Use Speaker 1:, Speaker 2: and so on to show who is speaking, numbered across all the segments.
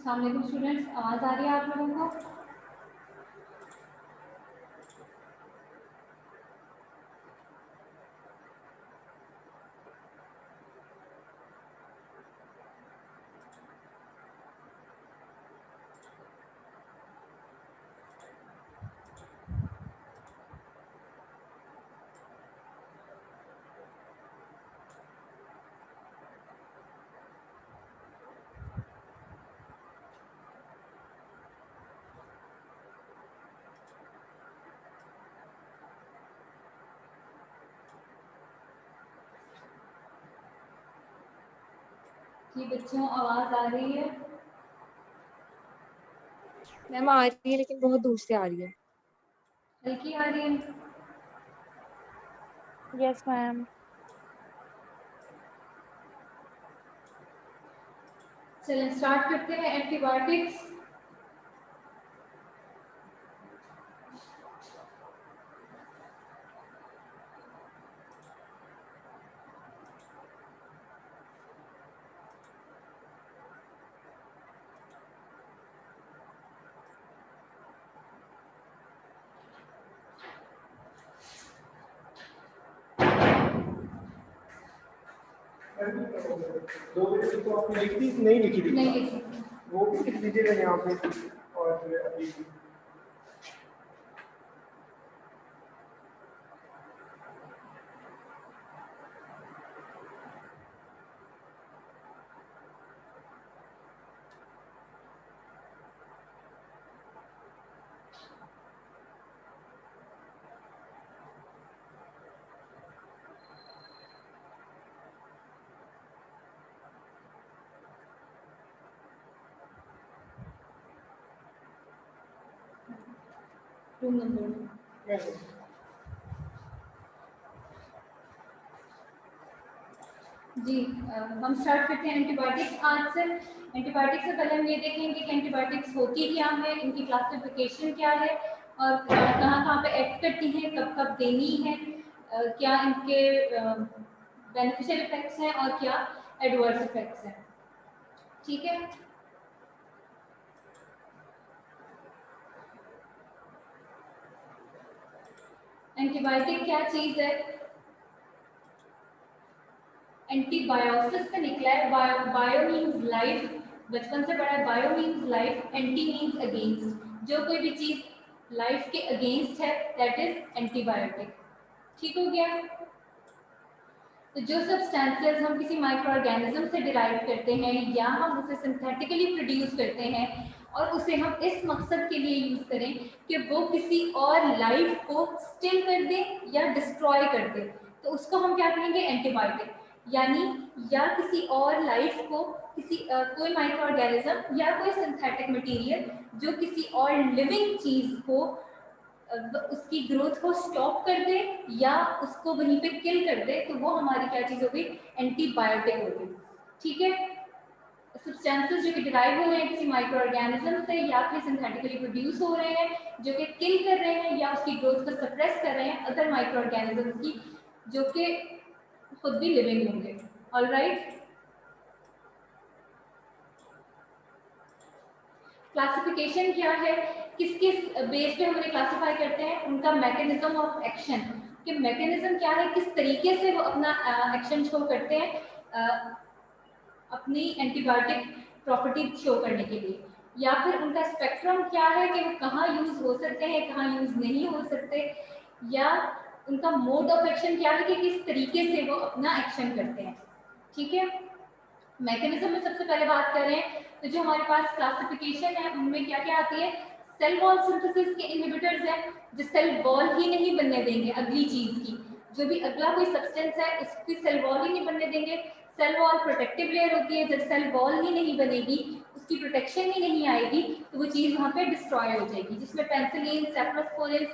Speaker 1: अस्सलाम वालेकुम स्टूडेंट्स, आवाज़ आ रही है आप लोगों को? जी बच्चों, आवाज़ आ रही है?
Speaker 2: मैम आ रही है लेकिन बहुत दूर से आ रही है।
Speaker 1: हल्की आ रही है?
Speaker 2: Yes ma'am.
Speaker 1: चलें स्टार्ट करते हैं। एंटीबायोटिक्स।
Speaker 3: दो बजे तो आपने लिख दी नहीं लिखी थी?
Speaker 1: नहीं लिखी।
Speaker 3: वो भी लिख दीजिएगा यहाँ पे। और अभी
Speaker 1: रूम नंबर। जी हम स्टार्ट करते हैं एंटीबायोटिक्स आज से। एंटीबायोटिक्स से पहले हम ये देखेंगे कि एंटीबायोटिक्स होती क्या है, इनकी क्लासिफिकेशन क्या है और कहाँ कहाँ पे एक्ट करती हैं, कब कब देनी है, क्या इनके बेनिफिशियल इफेक्ट्स हैं और क्या एडवर्स इफेक्ट्स हैं। ठीक है। एंटीबायोटिक क्या चीज़ है? एंटीबायोसिस से निकला है। बायो मीन्स लाइफ, बचपन से पढ़ा है। Bio means life, anti means against. जो कोई भी चीज लाइफ के अगेंस्ट है दैट इज एंटीबायोटिक। ठीक हो गया। तो जो सब्सटेंसेस हम किसी माइक्रो ऑर्गेनिज्म से डिराइव करते हैं या हम उसे सिंथेटिकली प्रोड्यूस करते हैं और उसे हम इस मकसद के लिए यूज करें कि वो किसी और लाइफ को स्टिल कर दे या डिस्ट्रॉय कर दे, तो उसको हम क्या कहेंगे? एंटीबायोटिक। यानी या किसी और लाइफ को, किसी कोई माइक्रो ऑर्गेनिज्म या कोई सिंथेटिक मटेरियल जो किसी और लिविंग चीज को उसकी ग्रोथ को स्टॉप कर दे या उसको वहीं पे किल कर दे, तो वो हमारी क्या चीज होगी? एंटीबायोटिक होगी। ठीक है। सब्सटेंसेस जो कि डिराइव हो रहे हैं किसी माइक्रो ऑर्गेनिज्म से या फिर सिंथेटिकली प्रोड्यूस हो रहे हैं जो कि किल कर रहे हैं या उसकी ग्रोथ को सप्रेस कर रहे हैं अदर माइक्रो ऑर्गेनिज्म्स की जो कि खुद भी लिविंग होंगे। ऑलराइट। क्लासिफिकेशन क्या है? किस किस बेस पे हम उन्हें क्लासिफाई करते हैं? उनका मैकेनिज्म ऑफ एक्शन, कि मैकेनिज्म क्या है, किस तरीके से वो अपना एक्शन शो करते हैं अपनी एंटीबायोटिक प्रॉपर्टी शो करने के लिए, या फिर उनका स्पेक्ट्रम क्या है कि वो कहाँ यूज हो सकते हैं, कहाँ यूज नहीं हो सकते, या उनका मोड ऑफ एक्शन क्या है कि किस तरीके से वो अपना एक्शन करते हैं। ठीक है। मैकेनिज्म में सबसे पहले बात करें तो जो हमारे पास क्लासिफिकेशन है उनमें क्या क्या आती है? सेल वॉल सिंथेसिस के इनहिबिटर्स हैं जो सेल वॉल ही नहीं बनने देंगे अगली चीज की, जो भी अगला कोई सब्सटेंस है उसकी सेल वॉल ही नहीं बनने देंगे। सेल वॉल प्रोटेक्टिव लेयर होती है, जब सेल वॉल ही नहीं बनेगी, उसकी प्रोटेक्शन ही नहीं आएगी, तो वो चीज वहाँ पे डिस्ट्रॉय हो जाएगी, जिसमें पेंसिलिन, सेफलोस्पोरिन,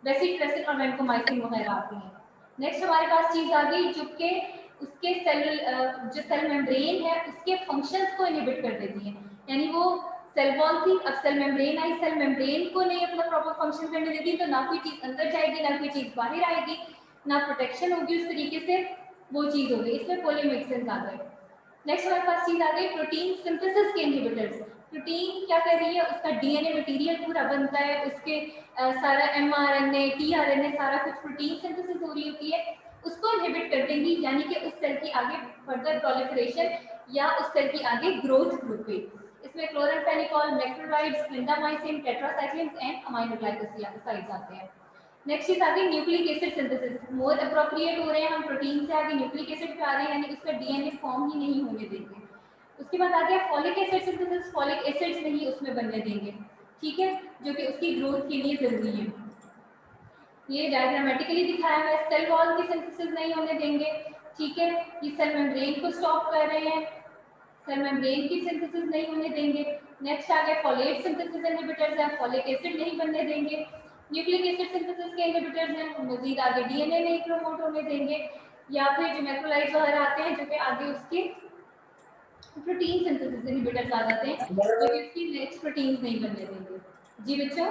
Speaker 1: बेसिट्रेसिन और वेंकोमाइसिन वगैरह आती हैं। नेक्स्ट हमारे पास चीज आ गई जो कि उसके जो सेल मेम्ब्रेन है उसके फंक्शंस को इनहिबिट कर देती है। यानी वो सेल वॉल थी, अब सेल मेम्ब्रेन आई, सेल मेम्ब्रेन को नहीं अपना प्रॉपर फंक्शन करने देती, तो ना कोई चीज अंदर जाएगी ना कोई चीज बाहर आएगी, ना प्रोटेक्शन होगी उस तरीके से, वो चीज होगी। इसमें पोलीमिक्सिन आ गए। नेक्स्ट हमारे पास चीज आ गई प्रोटीन सिंथेसिस के इनहिबिटर्स। प्रोटीन क्या कर रही है, उसका डीएनए मटेरियल पूरा बनता है, उसके सारा एमआरएनए टीआरएनए सारा कुछ प्रोटीन सिंथेसिस हो रही होती है, उसको इनहिबिट कर देंगी, यानी कि उस सेल की आगे फर्दर प्रोलिफरेशन या उस सेल की आगे ग्रोथ रुके। इसमें chloramphenicol, macrolides, clindamycin, tetracyclines and aminoglycosides आते हैं। नेक्स्ट चीज आगे nucleic acid synthesis, more appropriate हो रहे हैं हम प्रोटीन से आगे न्यूक्लिक एसिड पे आ रहे हैं, यानी उसका डीएनए फॉर्म ही नहीं होने देंगे। उसके बाद आ गया folic acid synthesis, folic acids नहीं उसमें बनने देंगे, ठीक है, जो कि उसकी ग्रोथ के लिए जरूरी है। ये डायग्रामेटिकली दिखाया है, सेल वॉल की सिंथेसिस नहीं होने देंगे, ठीक है, ये सेल मेम्ब्रेन को स्टॉप कर रहे हैं, सेल मेम्ब्रेन की सिंथेसिस नहीं होने देंगे। नेक्स्ट आ गया फॉलेट सिंथेसिस इनहिबिटर्स हैं, फॉलिक एसिड नहीं बनने देंगे। न्यूक्लिक एसिड सिंथेसिस के इनहिबिटर्स हैं, मजीद आगे डीएनए नहीं प्रमोट होने देंगे, या फिर जो मैक्रोलाइड्स वगैरह आते हैं जो कि आगे उसके प्रोटीन सिंथेसिस इनहिबिटर्स आ जाते हैं, जो कि उसकी नेक्स्ट प्रोटीन्स नहीं बनने देंगे। जी बच्चों,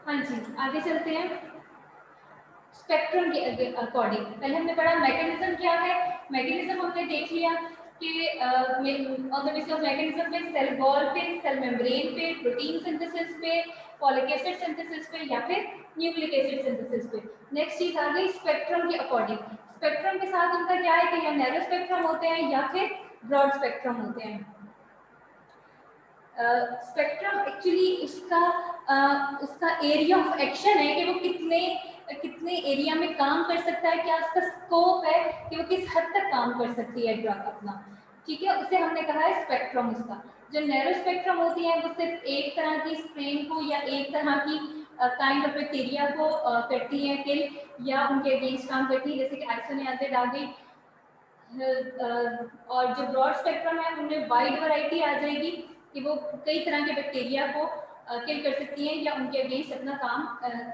Speaker 1: हाँ जी आगे चलते हैं। स्पेक्ट्रम के अकॉर्डिंग पहले हमने पढ़ा मैकेनिज्म क्या है, मैकेनिज्म हमने देख लिया कि on the basis of mechanism पे सेल वॉल पे, सेल मेम्ब्रेन पे, प्रोटीन सिंथेसिस पे, फॉलिक एसिड सिंथेसिस पे या फिर न्यूक्लिक एसिड सिंथेसिस पे। नेक्स्ट चीज आ गई स्पेक्ट्रम के अकॉर्डिंग। स्पेक्ट्रम के साथ उनका क्या है कि या नैरो स्पेक्ट्रम होते हैं या फिर ब्रॉड स्पेक्ट्रम होते हैं। स्पेक्ट्रम एक्चुअली उसका एरिया ऑफ एक्शन है कि वो कितने एरिया में काम कर सकता है, क्या उसका स्कोप है कि वो किस हद तक काम कर सकती है ड्रग अपना, ठीक है, उसे हमने कहा है स्पेक्ट्रम। उसका जो नैरो स्पेक्ट्रम होती है वो सिर्फ एक तरह की स्ट्रेन को या एक तरह की काइंड ऑफ बैक्टीरिया को करती है किल, या उनके अगेंस्ट काम करती है, जैसे कि आइसोनियाजिड आ गई। और जो ब्रॉड स्पेक्ट्रम है उनमें वाइड वैरायटी आ जाएगी कि वो कई तरह के बैक्टीरिया को किल कर सकती हैं या उनके अगेंस्ट अपना काम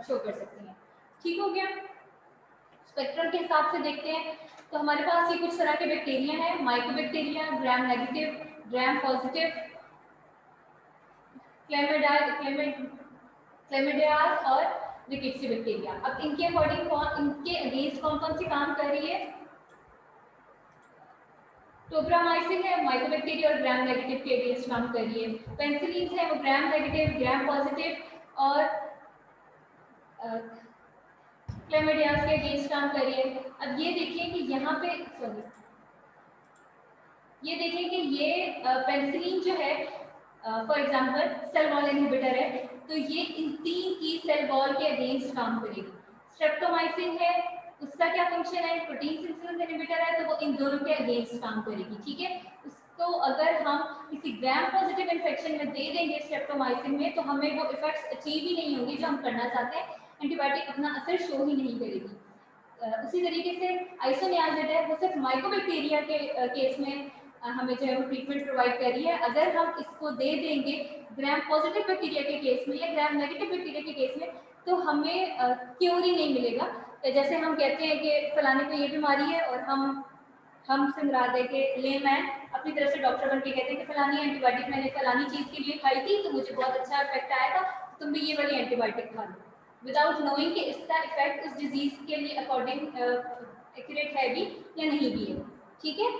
Speaker 1: शो कर सकती हैं। ठीक हो गया। स्पेक्ट्रम के हिसाब से देखते हैं तो हमारे पास ये कुछ तरह के बैक्टीरिया हैं, mycobacteria, gram negative, gram positive, chlamydias और रिकेट्सी बैक्टीरिया। अब इनके अकॉर्डिंग इनके अगेंस्ट कौन कौन सी काम कर रही है? टोब्रामाइसिन है माइकोबैक्टीरिया और ग्राम नेगेटिव के अगेंस्ट काम कर रही है। पेनिसिलिन है वो ग्राम नेगेटिव, ग्राम पॉजिटिव और क्लेमिडियाज के अगेंस्ट काम कर रही है। अब ये देखिए कि यहाँ पे ये देखिए कि ये पेनिसिलिन जो है for example cell wall inhibitor है, तो ये इन तीन की सेल वॉल के अगेंस्ट काम करेगी। स्ट्रेप्टोमाइसिन है, उसका क्या फंक्शन है? प्रोटीन सिंथेसिस इनहिबिटर है, तो वो इन दोनों के अगेंस्ट काम करेगी, ठीक है। उसको अगर हम किसी ग्राम पॉजिटिव इन्फेक्शन में दे देंगे स्ट्रेप्टोमाइसिन में, तो हमें वो इफेक्ट्स अचीव ही नहीं होंगे जो हम करना चाहते हैं, एंटीबायोटिक अपना असर शो ही नहीं करेगी। उसी तरीके से आइसोनियाजिड है, वो सिर्फ माइकोबैक्टीरिया के केस में हमें जो है वो ट्रीटमेंट प्रोवाइड कर रही है। अगर हम इसको दे देंगे ग्राम पॉजिटिव बैक्टीरिया के केस में या ग्राम नेगेटिव बैक्टीरिया के केस में, तो हमें क्योर ही नहीं मिलेगा। जैसे हम कहते हैं कि फलाने को ये बीमारी है और हम सिमरा दे के लेमैन अपनी तरफ से डॉक्टर बन के कहते हैं कि फलानी एंटीबायोटिक मैंने फलानी चीज़ के लिए खाई थी तो मुझे बहुत अच्छा इफेक्ट आया था, तुम भी ये वाली एंटीबायोटिक खा लो, विदाउट नोइंग कि इसका इफेक्ट उस डिजीज के लिए अकॉर्डिंग एक्यूरेट है भी या नहीं भी है, ठीक है।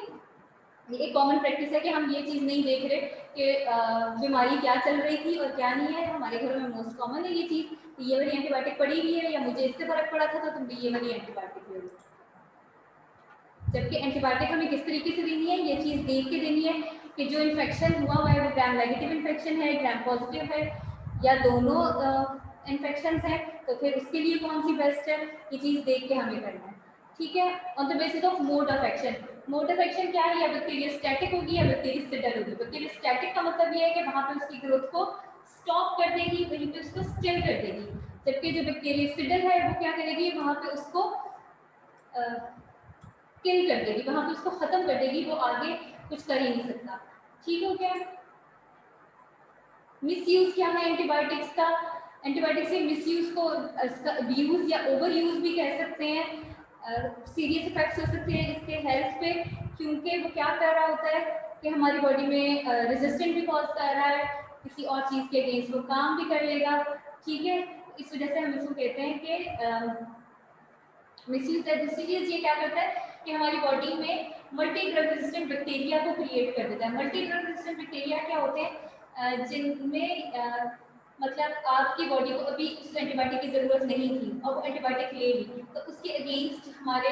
Speaker 1: ये एक कॉमन प्रैक्टिस है कि हम ये चीज़ नहीं देख रहे कि बीमारी क्या चल रही थी और क्या नहीं है। हमारे घरों में मोस्ट कॉमन है ये चीज़ कि ये वाली एंटीबायोटिक पड़ी हुई है या मुझे इससे फर्क पड़ा था तो तुम भी ये वाली एंटीबायोटिक ले लो। जबकि एंटीबायोटिक हमें किस तरीके से देनी है, ये चीज़ देख के देनी है कि जो इन्फेक्शन हुआ है वो ग्राम नेगेटिव इन्फेक्शन है, ग्राम पॉजिटिव है या दोनों इन्फेक्शन है, तो फिर उसके लिए कौन सी बेस्ट है, ये चीज़ देख के हमें करना है, ठीक है। On the basis of mode of action. Mode of action क्या है? या बैक्टीरियोस्टैटिक होगी या बैक्टीरियोसिडल होगी। बैक्टीरियोस्टैटिक का मतलब ये है कि वहाँ पे उसकी ग्रोथ को स्टॉप कर देगी, वहीं पे उसको स्टिल कर देगी। जबकि जो बैक्टीरियोसिडल है वो क्या करेगी? वहाँ पे उसको किल कर देगी, वहाँ पे उसको खत्म कर देगी, वो आगे कुछ कर ही नहीं सकता, ठीक हो गया। मिसयूज क्या है एंटीबायोटिक्स का? एंटीबायोटिक्स के मिसयूज को अब्यूज या ओवर यूज भी कह सकते हैं। सीरियस इफेक्ट्स हो सकते हैं इसके हेल्थ पे, क्योंकि वो क्या कर रहा होता है कि हमारी बॉडी में रेजिस्टेंट भी कॉज कर रहा है, किसी और चीज़ के अगेंस्ट वो काम भी कर लेगा, ठीक है। इस वजह से हम इसको कहते हैं कि मिसयूज है। दूसरी चीज़ ये क्या करता है कि हमारी बॉडी में मल्टी ड्रग रेजिस्टेंट बैक्टीरिया को क्रिएट कर देता है। मल्टी ड्रग रेजिस्टेंट बैक्टीरिया क्या होते हैं? जिनमें मतलब आपकी बॉडी को अभी उस एंटीबायोटिक की ज़रूरत नहीं थी और वो एंटीबायोटिक ले ली, तो उसके अगेंस्ट हमारे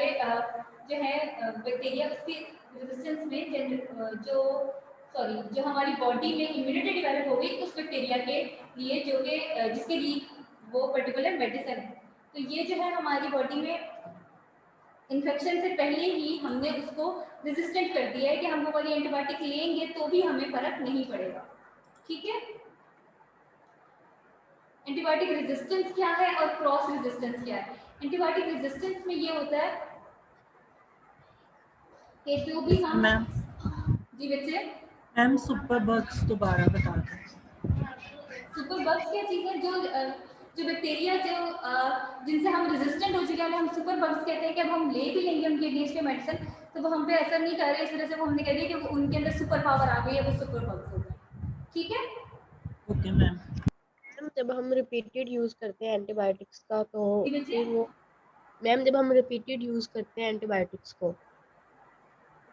Speaker 1: जो है बैक्टीरिया उसके रेजिस्टेंस में जो हमारी बॉडी में इम्यूनिटी डेवलप हो गई उस बैक्टीरिया के लिए, जो कि जिसके लिए वो पर्टिकुलर मेडिसिन है। तो ये जो है हमारी बॉडी में इन्फेक्शन से पहले ही हमने उसको रेजिस्टेंट कर दिया है कि हम वो वाली एंटीबायोटिक लेंगे तो भी हमें फर्क नहीं पड़ेगा। ठीक है, एंटीबायोटिक रेजिस्टेंस क्या है और क्रॉस रेजिस्टेंस क्या है? एंटीबायोटिक रेजिस्टेंस में ये होता है कि जो भी हम
Speaker 4: मैम
Speaker 1: जी बच्चे
Speaker 4: मैम सुपर बग्स दोबारा बता दें।
Speaker 1: सुपर बग्स क्या चीज़ है? जो बैक्टीरिया जिनसे हम रेजिस्टेंट हो चुके हैं, हम सुपर बग्स कहते हैं कि अब हम ले भी लेंगे उनके अगेंस्ट के मेडिसिन तो वो हम पे असर नहीं कर रहे, इस वजह से वो हमने कह दिया कि वो उनके अंदर सुपर पावर आ गई है, वो सुपर बग्स हो गए। ठीक है,
Speaker 4: ओके मैम।
Speaker 5: जब हम रिपीटेड यूज करते हैं एंटीबायोटिक्स का तो
Speaker 1: जी बच्चे।
Speaker 5: फिर वो मैम जब हम रिपीटेड यूज करते हैं एंटीबायोटिक्स को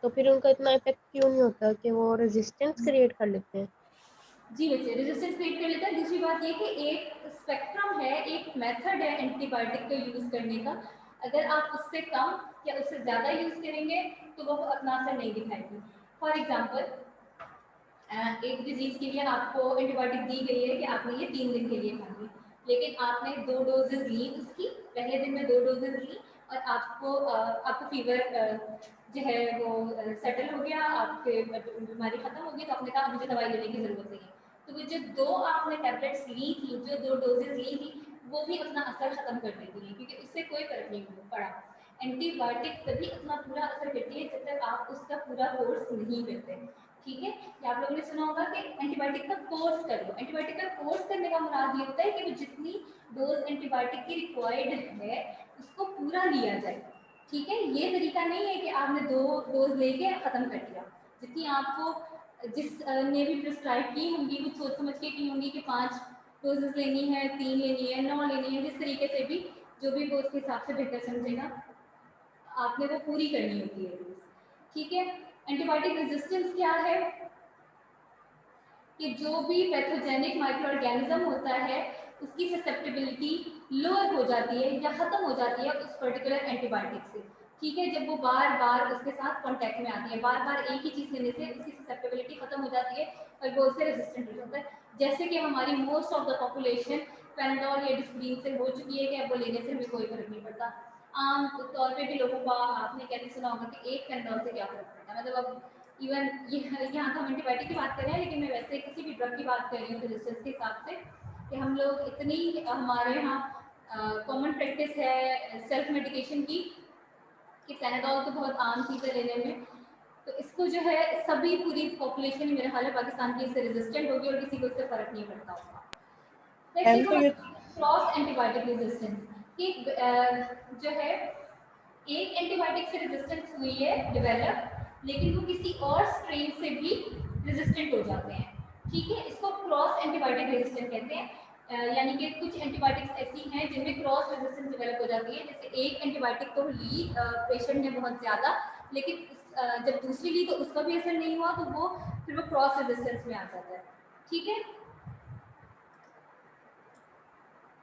Speaker 5: तो फिर उनका इतना इफेक्ट क्यों नहीं होता कि वो रेजिस्टेंस क्रिएट कर लेते हैं?
Speaker 1: जी बच्चे, रेजिस्टेंस क्रिएट कर लेता है। दूसरी बात ये कि एक स्पेक्ट्रम है, एक मेथड है एंटीबायोटिक को यूज़ करने का। अगर आप उससे कम या उससे ज़्यादा यूज़ करेंगे तो वो अपना असर नहीं दिखाएगी। फॉर एग्जांपल, एक डिजीज़ के लिए आपको एंटीबायोटिक दी गई है कि आपने ये 3 दिन के लिए खानी, लेकिन आपने 2 डोजेज ली उसकी, पहले दिन में 2 डोजेज ली और आपको फीवर जो है वो सेटल हो गया, आपके बीमारी खत्म हो गई, तो आपने कहा मुझे दवाई लेने की ज़रूरत नहीं है। तो वो जो 2 आपने टैबलेट्स ली थी, जो 2 डोजेज ली थी, वो भी अपना असर खत्म कर देती है क्योंकि उससे कोई फर्क नहीं पड़ा। एंटीबायोटिक तभी अपना पूरा असर करती है जब तक आप उसका पूरा कोर्स नहीं करते। ठीक है, या आप लोगों ने सुना होगा कि एंटीबायोटिक का कोर्स कर लो। एंटीबायोटिक का कोर्स करने का मुराद ये होता है कि वो जितनी डोज एंटीबायोटिक की रिक्वायर्ड है उसको पूरा लिया जाए। ठीक है, ये तरीका नहीं है कि आपने 2 डोज लेके ख़त्म कर दिया। जितनी आपको जिस ने भी प्रिस्क्राइब की होंगी, कुछ सोच समझ के की होंगी कि 5 डोजेस लेनी है, 3 लेनी है, 9 लेनी है, जिस तरीके से भी जो भी वो उसके हिसाब से बेहतर समझेगा, आपने वो पूरी करनी होती है डोज। ठीक है, एंटीबायोटिक रेजिस्टेंस क्या है? कि जो भी पैथोजेनिक माइक्रो ऑर्गेनिज्म होता है उसकी ससेप्टेबिलिटी लोअर हो जाती है या खत्म हो जाती है उस पर्टिकुलर एंटीबायोटिक से। ठीक है, जब वो बार बार उसके साथ कांटेक्ट में आती है, बार बार एक ही चीज़ लेने से उसकी ससेप्टेबिलिटी खत्म हो जाती है और वो उससे रेजिस्टेंट हो जाता है। जैसे कि हमारी most of the population paradol या डिस्प्रिन से हो चुकी है कि अब वो लेने से हमें कोई फर्क नहीं पड़ता। आम तौर पे भी लोगों को आपने कैसे सुना होगा कि एक पैराडोल से क्या फर्क पड़ता है, मतलब अब इवन ये यहाँ तो हम एंटीबायोटिक की बात कर रहे हैं, लेकिन मैं वैसे किसी भी ड्रग की बात कर रही हूँ रेजिस्टेंस के हिसाब से कि हम लोग इतनी हमारे यहाँ कॉमन प्रैक्टिस है सेल्फ मेडिकेशन की कि पैराडोल तो बहुत आम चीज़ है लेने में, तो इसको जो है सभी पूरी पॉपुलेशन मेरे ख्याल है पाकिस्तान की इससे रेजिस्टेंट होगी और किसी को इससे फर्क नहीं पड़ता होगा। क्रॉस एंटीबायोटिक रेजिस्टेंस कि जो है एक एंटीबायोटिक से रेजिस्टेंस हुई है डेवलप, लेकिन वो किसी और स्ट्रेन से भी रेजिस्टेंट हो जाते हैं। ठीक है, इसको क्रॉस एंटीबायोटिक रेजिस्टेंट कहते हैं। यानी कि कुछ एंटीबायोटिक्स ऐसी हैं जिनमें क्रॉस रेजिस्टेंस डेवलप हो जाती है। जैसे एक एंटीबायोटिक तो ली पेशेंट ने बहुत ज़्यादा, लेकिन जब दूसरी ली तो उसका भी असर नहीं हुआ, तो वो फिर वो क्रॉस रेजिस्टेंस में आ जाता है। ठीक है,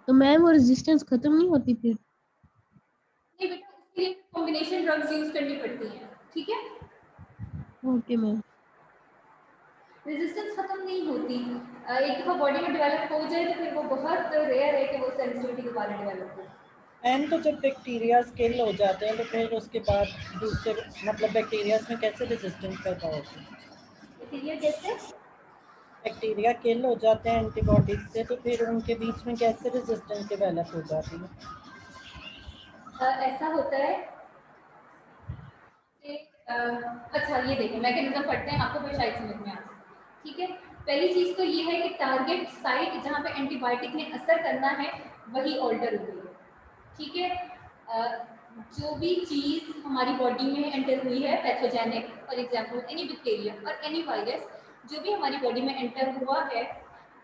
Speaker 5: तो मैम वो रेजिस्टेंस खत्म नहीं होती फिर?
Speaker 1: नहीं बेटा, उसके लिए कॉम्बिनेशन ड्रग्स यूज करनी पड़ती हैं। ठीक है,
Speaker 5: ओके मैम।
Speaker 1: रेजिस्टेंस खत्म नहीं होती। एक दफ़ा बॉडी में डेवलप हो जाए तो फिर वो बहुत रेयर है कि वो सेंसिटिविटी दोबारा डेवलप हो।
Speaker 4: मैम तो जब बैक्टीरिया किल हो जाते हैं तो फिर उसके बाद दूसरे मतलब बैक्टीरिया में कैसे रेजिस्टेंस पैदा होती है?
Speaker 1: बैक्टीरिया कैसे?
Speaker 4: बैक्टीरिया किल हो जाते हैं एंटीबॉडीज से तो फिर उनके बीच में कैसे रेजिस्टेंस डेवलप हो जाती है?
Speaker 1: ऐसा होता है कि अच्छा ये देखो मैकेनिज्म पढ़ते हैं, आपको फिर शायद समझ में आ जाए। ठीक है, पहली चीज़ तो ये है कि टारगेट साइट जहाँ पे एंटीबायोटिक ने असर करना है वही ऑल्टर हो गई है। ठीक है, जो भी चीज़ हमारी बॉडी में एंटर हुई है pathogenic, for example any bacteria और एनी वायरस, जो भी हमारी बॉडी में एंटर हुआ है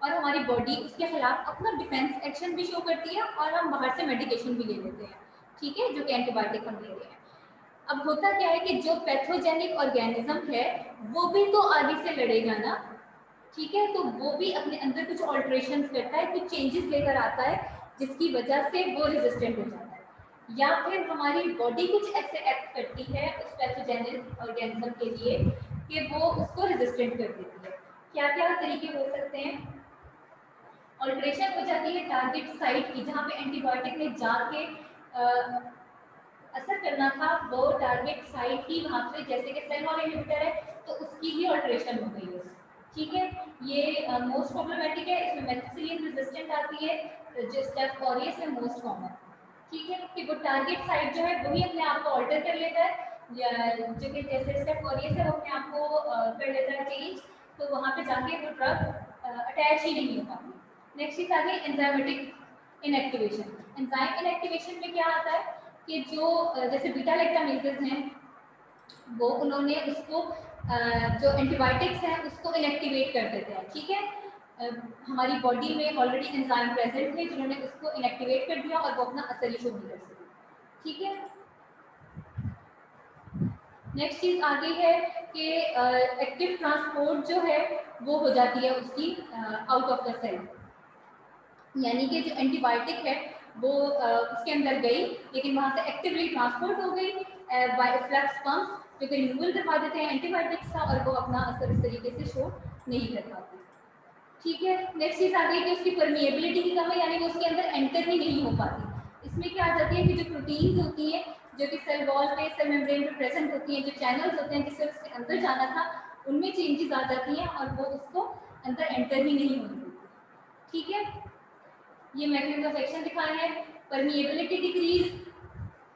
Speaker 1: और हमारी बॉडी उसके खिलाफ अपना डिफेंस एक्शन भी शो करती है और हम बाहर से मेडिकेशन भी ले लेते हैं। ठीक है, जो कि एंटीबायोटिक हम ले रहे हैं। अब होता क्या है कि जो पैथोजेनिक ऑर्गेनिज्म है वो भी तो आगे से लड़ेगा ना, ठीक है, तो वो भी अपने अंदर कुछ ऑल्ट्रेशन करता है, कुछ चेंजेस लेकर आता है जिसकी वजह से वो रेजिस्टेंट हो जाता है, या फिर हमारी बॉडी कुछ ऐसे एक्ट करती है उस पैथोजेनिक ऑर्गेनिज्म के लिए कि वो उसको रेजिस्टेंट कर देती है। क्या क्या तरीके हो सकते हैं? ऑल्ट्रेशन हो जाती है टारगेट साइट की, जहाँ पे एंटीबायोटिक ने जाके असर करना था वो टारगेट साइट ही वहाँ पे, जैसे कि सेल वॉल इनहिबिटर है तो उसकी ही ऑल्ट्रेशन हो गई है, ठीक है। ये मोस्ट प्रॉब्लमेटिक है, इसमें मेथिसिलिन रेजिस्टेंट आती है जो स्टेफ ऑरियस में मोस्ट कॉमन, ठीक है, कि वो टारगेट साइट जो है वही अपने आप को ऑल्टर कर लेता है, जो कि जैसे स्टेफ ऑरियस है वो अपने आप को कर लेता है चेंज, तो वहाँ पे जाके वो ड्रग अटैच ही नहीं हो पाती। नेक्स्ट चीज आ गई एंजाइमेटिक इनएक्टिवेशन। एंजाइम इनएक्टिवेशन में क्या आता है कि जो जैसे बीटा लैक्टामेसेस हैं वो उन्होंने उसको जो एंटीबायोटिक्स हैं उसको इनएक्टिवेट कर देते हैं, ठीक है। हमारी बॉडी में ऑलरेडी एंजाइम प्रेजेंट थे जिन्होंने उसको इनएक्टिवेट कर दिया और वो अपना असर ही शो नहीं कर सके, ठीक है। नेक्स्ट चीज आ गई है कि एक्टिव ट्रांसपोर्ट जो है वो हो जाती है उसकी आउट ऑफ द सेल, यानी कि जो एंटीबायोटिक है वो उसके अंदर गई लेकिन वहाँ से एक्टिवली ट्रांसपोर्ट हो गई बाय फ्लक्स पम्प्स जो कि रिमूवल करवा देते हैं एंटीबायोटिक्स का और वो अपना असर इस तरीके से शो नहीं कर पाती, ठीक है। नेक्स्ट चीज आ गई कि उसकी परमिएबिलिटी की कम है, यानी वो उसके अंदर एंटर ही नहीं हो पाती। इसमें क्या आ जाती है कि जो प्रोटीन्स होती हैं जो कि सेल वॉल पे सेल मेम्ब्रेन पे प्रेजेंट होती हैं, जो चैनल्स होते हैं जिससे उसके अंदर जाना था उनमें चेंजेस आ जाती हैं और वो उसको अंदर एंटर ही नहीं होने देती, ठीक है। ये मैकेनिज्म ऑफ एक्शन दिखाए हैं, परमिएबिलिटी डिक्रीज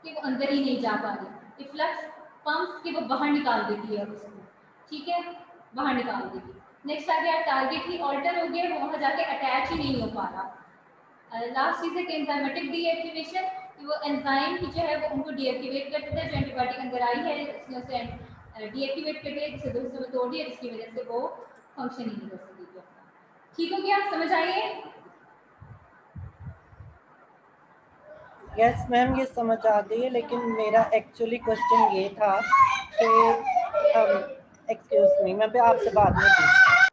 Speaker 1: कि वो अंदर ही नहीं जा पा रही, इफ्लक्स पंप्स कि वो बाहर निकाल देती है उसको, ठीक है, बाहर निकाल देगी। नेक्स्ट आ गया टारगेट ही ऑल्टर हो गया, वो वहाँ जाके अटैच ही नहीं हो पा रहा। लास्ट चीज है कि एंजाइमेटिक डीएक्टिवेशन, कि वो एंजाइम की जो है वो उनको डीएक्टिवेट कर देता है, जो एंटीबायोटिक अंदर आई है उसने उसे डीएक्टिवेट कर दिया, जिसे दूसरे में तोड़ दिया जिसकी वजह से वो फंक्शन ही नहीं कर सकेगी अपना, ठीक हो गया, समझ आइए?
Speaker 4: यस मैम ये समझ आ गई है, लेकिन मेरा एक्चुअली क्वेश्चन ये था कि एक्सक्यूज मी, मैं आपसे बाद में पूछता हूँ।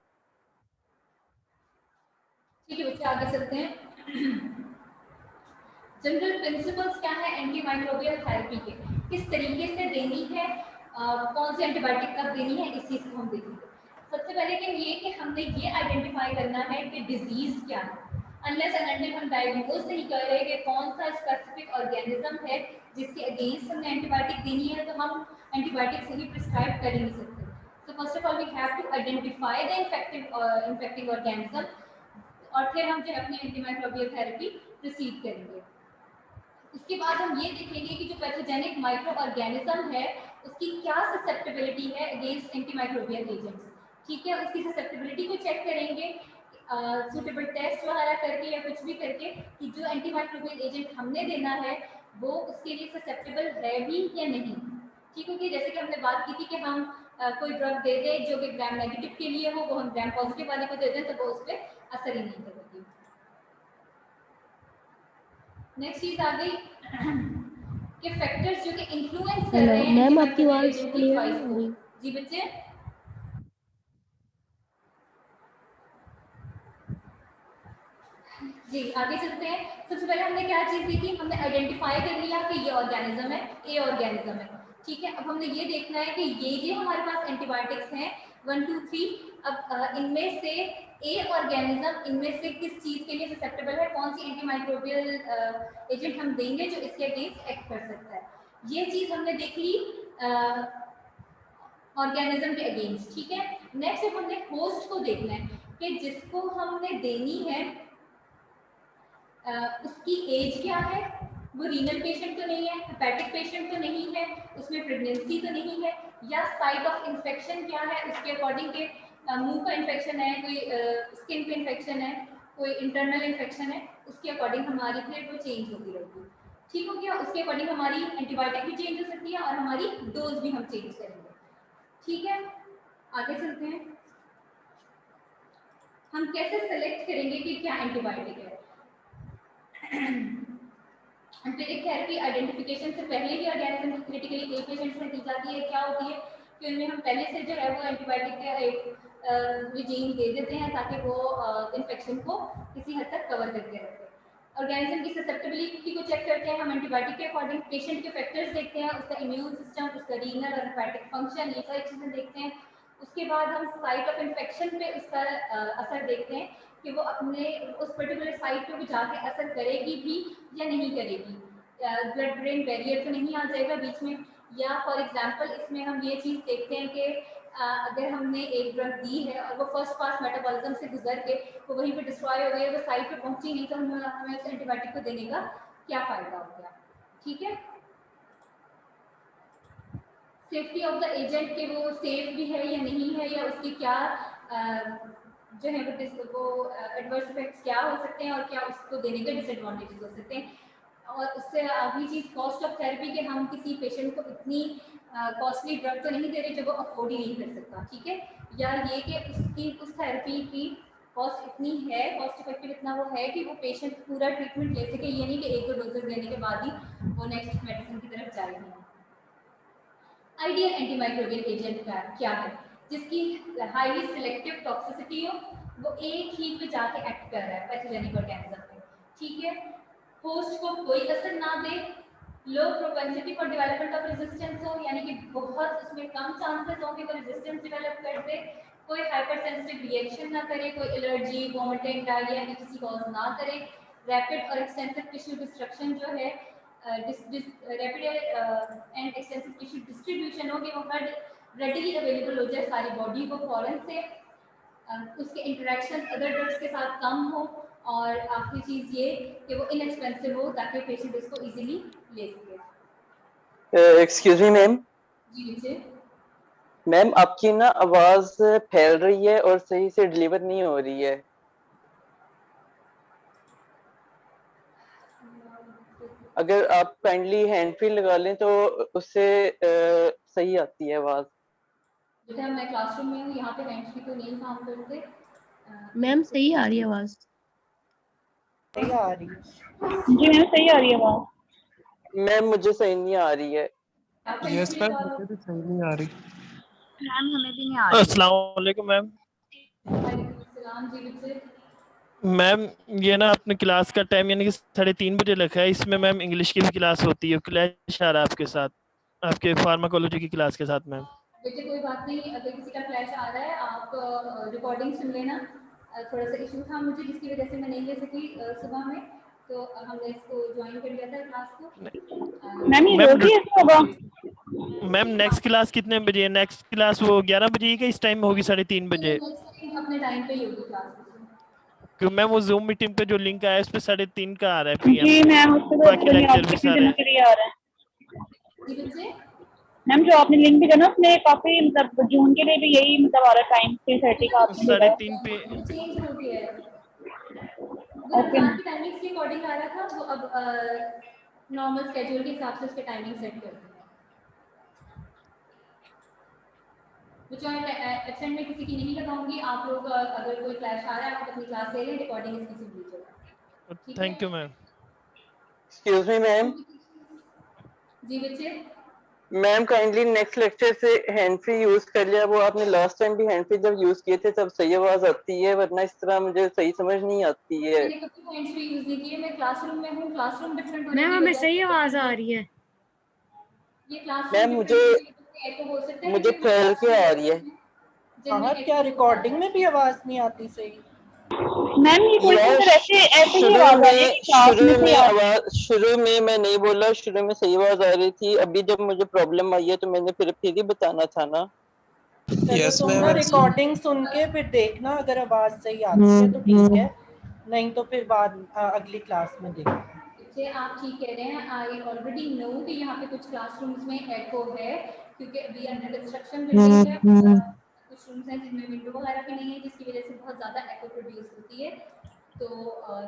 Speaker 1: ठीक है बच्चे आगे चलते हैं। जनरल प्रिंसिपल्स क्या है एंटीमाइक्रोबियल थेरेपी के, किस तरीके से देनी है, कौन सी एंटीबायोटिक कब देनी है, इस चीज को हम देखेंगे। सबसे पहले कि ये कि हमने ये आइडेंटिफाई करना है कि डिजीज क्या है। अनलेस एंड अनटिल हम डायग्नोज नहीं कर रहे कि कौन सा स्पेसिफिक ऑर्गेनिज्म है जिसके अगेंस्ट हमने एंटीबायोटिक देनी है, तो हम एंटीबायोटिक से ही प्रिस्क्राइब कर ही नहीं सकते। So first of all we have to identify the infecting organism और फिर हम जो अपनी एंटीमाइक्रोबियल थेरेपी प्रोसीड करेंगे। उसके बाद हम ये देखेंगे कि जो पैथोजेनिक माइक्रो ऑर्गेनिज्म है उसकी क्या ससेप्टेबिलिटी है अगेंस्ट एंटीमाइक्रोबियल एजेंट्स, ठीक है। उसकी ससेप्टेबिलिटी को चेक करेंगे सूटेबल टेस्ट वगैरह करके या कुछ भी करके कि जो एंटीमाइक्रोबियल एजेंट हमने देना है वो उसके लिए ससेप्टेबल है भी या नहीं, ठीक है। जैसे कि हमने बात की थी कि हम कोई ड्रग दे दें जो कि ग्राम नेगेटिव के लिए हो, वो हम ग्राम पॉजिटिव वाले को दे दें तो वो उस पर असर ही नहीं करेगी। नेक्स्ट चीज आ गई कि फैक्टर्स जो कि इन्फ्लुएंस कर रहे हैं
Speaker 5: मैम आपकी आवाज
Speaker 1: एंटीमाइक्रोबियल
Speaker 5: क्लियर
Speaker 1: एजेंट
Speaker 5: नहीं आ रही।
Speaker 1: को। जी बच्चे जी आगे चलते हैं। सबसे पहले हमने क्या चीज देखी, हमने आइडेंटिफाई कर लिया कि ये ऑर्गेनिज्म है, ए ऑर्गेनिज्म है, ठीक है। अब हमने ये देखना है कि ये हमारे पास एंटीबायोटिक्स हैं 1 2 3, अब इनमें से ए ऑर्गेनिज्म इनमें से किस चीज के लिए ससेप्टेबल है, कौन सी एंटीमाइक्रोबियल एजेंट हम देंगे जो इसके अगेंस्ट एक्ट कर सकता है। ये चीज हमने देख ली ऑर्गेनिज्म के अगेंस्ट, ठीक है। नेक्स्ट अब हमने होस्ट को देखना है कि जिसको हमने देनी है उसकी एज क्या है, वो रीनल पेशेंट तो नहीं है, हेपेटिक पेशेंट तो नहीं है, उसमें प्रेगनेंसी तो नहीं है, या साइट ऑफ इन्फेक्शन क्या है उसके अकॉर्डिंग के मुंह का इन्फेक्शन है, कोई स्किन पे इन्फेक्शन है, कोई इंटरनल इन्फेक्शन है, उसके अकॉर्डिंग हमारी फिर वो चेंज होती रहेगी, ठीक हो गया। उसके अकॉर्डिंग हमारी एंटीबायोटिक भी चेंज हो सकती है और हमारी डोज भी हम चेंज करेंगे, ठीक है। आगे चलते हैं, हम कैसे सेलेक्ट करेंगे कि क्या एंटीबायोटिक है। एम्पिरिक थेरेपी आइडेंटिफिकेशन से पहले ही ऑर्गेनिज्म की क्रिटिकली इल पेशेंट्स में दी जाती है। क्या होती है कि उनमें हम पहले से जो है वो एंटीबायोटिक का एक रिजीम दे देते हैं ताकि वो इन्फेक्शन को किसी हद तक कवर करके रखें। ऑर्गेनिज्म की ससेप्टेबिलिटी को चेक करते हैं हम एंटीबायोटिक के अकॉर्डिंग, पेशेंट के फैक्टर्स देखते हैं, उसका इम्यून सिस्टम, उसका रीनल और हेपेटिक फंक्शन, ये सारी चीज़ें देखते हैं। उसके बाद हम साइट ऑफ इन्फेक्शन पे उसका असर देखते हैं कि वो अपने उस पर्टिकुलर साइट पे भी जाके असर करेगी भी या नहीं करेगी, ब्लड ब्रेन बैरियर तो नहीं आ जाएगा बीच में। या फॉर एग्जांपल इसमें हम ये चीज़ देखते हैं कि अगर हमने एक ड्रग दी है और वो फर्स्ट पास मेटाबॉलिज्म से गुजर के वो वहीं पे डिस्ट्रॉय हो गई, वो साइट पे पहुंची नहीं, तो हमें उस एंटीबायोटिक को देने का क्या फायदा हो गया। ठीक है, सेफ्टी ऑफ द एजेंट के वो सेफ भी है या नहीं है, या उसकी क्या जो है वो एडवर्स इफेक्ट्स क्या हो सकते हैं और क्या उसको देने के डिसएडवांटेजेस हो सकते हैं। और उससे अगली चीज़ कॉस्ट ऑफ थेरेपी, के हम किसी पेशेंट को इतनी कॉस्टली ड्रग तो नहीं दे रहे जो वो अफोर्ड ही नहीं कर सकता। ठीक है, या ये कि उसकी उस थेरेपी की कॉस्ट इतनी है, कॉस्ट इफेक्टिव इतना वो है कि वो पेशेंट पूरा ट्रीटमेंट ले सके, ये नहीं कि एक दो डोजेस लेने के बाद ही वो नेक्स्ट मेडिसिन की तरफ जाएगी। आइडियल एंटीमाइक्रोबियल एजेंट क्या है, जिसकी हाईली सिलेक्टिव टॉक्सिसिटी हो, वो एक ही पे जाके एक्ट कर रहा है पैथोजेनिक ऑर्गेनिज्म पे। ठीक है, होस्ट को कोई असर ना दे, low propensity for development of resistance हो, यानी कि बहुत उसमें कम चांसेस हो कि वो रेजिस्टेंस डेवलप कर दे, कोई हाइपर सेंसिटिव रिएक्शन ना करे, कोई एलर्जी, वोमिटिंग, डायरिया की किसी कॉज ना करे, रैपिड और एक्सटेंसिव टिश्यू डिस्ट्रक्शन जो है, rapid and extensive tissue distribution हो कि वो ब्लड रेडिली अवेलेबल हो जाए सारी बॉडी को फौरन से, उसके इंटरेक्शन अदर ड्रग्स के साथ कम हो, और आखिरी चीज़ ये कि वो इनएक्सपेंसिव हो ताकि पेशेंट इसको इजीली ले सके।
Speaker 6: Excuse me ma'am.
Speaker 1: जी नीचे
Speaker 6: मैम आपकी ना आवाज फैल रही है और सही से डिलीवर नहीं हो रही है। अगर आप काइंडली हैंड फ्री लगा लें तो उससे सही आती है आवाज।
Speaker 1: बेटा मैं क्लासरूम में हूँ, यहाँ पे हैंड फ्री तो नहीं काम करते।
Speaker 5: मैम सही आ रही है आवाज?
Speaker 4: सही आ रही है।
Speaker 7: जी मैम सही आ रही है आवाज।
Speaker 6: मैम मुझे सही नहीं आ रही है।
Speaker 3: यस मैम, मुझे भी सही नहीं आ रही।
Speaker 7: मैम हमें भी नहीं आ रही।
Speaker 8: अस्सलाम वालेकुम मैम।
Speaker 1: सलाम जी बच्चे।
Speaker 8: मैम ये ना अपने क्लास का टाइम यानी कि 3:30 बजे रखा है, इसमें मैम इंग्लिश की भी क्लास होती है, क्लैश आ रहा है आपके साथ, आपके फार्माकोलॉजी की क्लास के साथ मैम।
Speaker 1: बेटे कोई बात नहीं, अगर किसी का फ्लैश आ रहा है आप रिकॉर्डिंग सुन लेना। थोड़ा सा इशू था मुझे जिसकी वजह से मैं नहीं ले सकी सुबह में, तो हमने इसको ज्वाइन कर लिया था क्लास को।
Speaker 7: मैम ये रोज ही ऐसा होगा?
Speaker 8: मैम नेक्स्ट क्लास कितने बजे है? नेक्स्ट क्लास वो 11 बजे की इस टाइम होगी 3:30 बजे?
Speaker 1: अपने टाइम पे ही होगी क्लास।
Speaker 8: क्योंकि मैम वो जूम मीटिंग पे जो लिंक आया है उस पे 3:30 का आ रहा है पीएम।
Speaker 7: जी मैम उस पे
Speaker 8: बाकी लेक्चर भी
Speaker 7: कितने
Speaker 8: सारे
Speaker 7: दिनों के लिए आ रहा है।
Speaker 1: जी बच्चे
Speaker 7: मैम जो आपने लिंक दिया ना उसमें काफी मतलब जून के लिए भी यही मतलब आ रहा है टाइम 3:30 का आपने दिया
Speaker 8: 3:30 पे
Speaker 1: चेंज हो गया है।
Speaker 7: ओके
Speaker 1: रमजान की टाइमिंग्स के अकॉर्डिंग आ रहा था, वो अब नॉर्मल स्केड्यूल के हिसाब से उसके टाइमिंग सेट कर दी है। एब्सेंट में किसी की नहीं लगाऊंगी, आप लोग अगर कोई क्लास आ रहा है आप अपनी क्लास ले लें, रिकॉर्डिंग इसकी सुन लीजिएगा।
Speaker 8: Thank you ma'am.
Speaker 6: Excuse me ma'am.
Speaker 1: जी बच्चे
Speaker 6: मैम काइंडली नेक्स्ट लेक्चर से हैंड फ्री यूज कर लिया। वो आपने लास्ट टाइम भी हैंड फ्री जब यूज किए थे तब सही आवाज आती है, वरना इस तरह मुझे सही समझ नहीं आती है।
Speaker 1: मैंने कभी हैंड फ्री यूज नहीं किए, मैं क्लासरूम में हूँ, क्लासरूम डिफरेंट होने
Speaker 2: मैम
Speaker 1: की
Speaker 2: हमें
Speaker 1: वजह
Speaker 2: सही
Speaker 1: से
Speaker 2: आवाज आ रही है।
Speaker 1: ये क्लासरूम
Speaker 6: मैम
Speaker 1: डिफरेंट ऐसे हो सकता है
Speaker 6: मुझे
Speaker 1: कि
Speaker 6: फैल के आ रही है।
Speaker 4: बाहर क्या रिकॉर्डिंग में भी आवाज नहीं आती सही?
Speaker 7: मैम ये कोई
Speaker 6: यार
Speaker 7: ऐसे ही आवाज आ रही है कि क्लास में से आ रही है।
Speaker 6: शुरू में मैं नहीं बोला, शुरू में सही आवाज आ रही थी। अभी जब मुझे प्रॉब्लम आई है तो मैंने फिर ही बताना था ना।
Speaker 4: चलो तुम ना रिकॉर्डिंग सुन के फिर देखना, अगर आवाज सही आती है तो ठीक है, नहीं तो फिर बाद अगली क्लास में देखना।
Speaker 1: बच्चे आप ठीक कह रहे हैं, आई ऑलरेडी नो कि यहाँ पे कुछ क्लासरूम्स में एको है, क्योंकि अभी अंडर कंस्ट्रक्शन बिल्डिंग है, कुछ रूम्स हैं जिनमें विंडो वगैरह भी नहीं है, जिसकी वजह से बहुत ज़्यादा एको प्रोड्यूस होती है, तो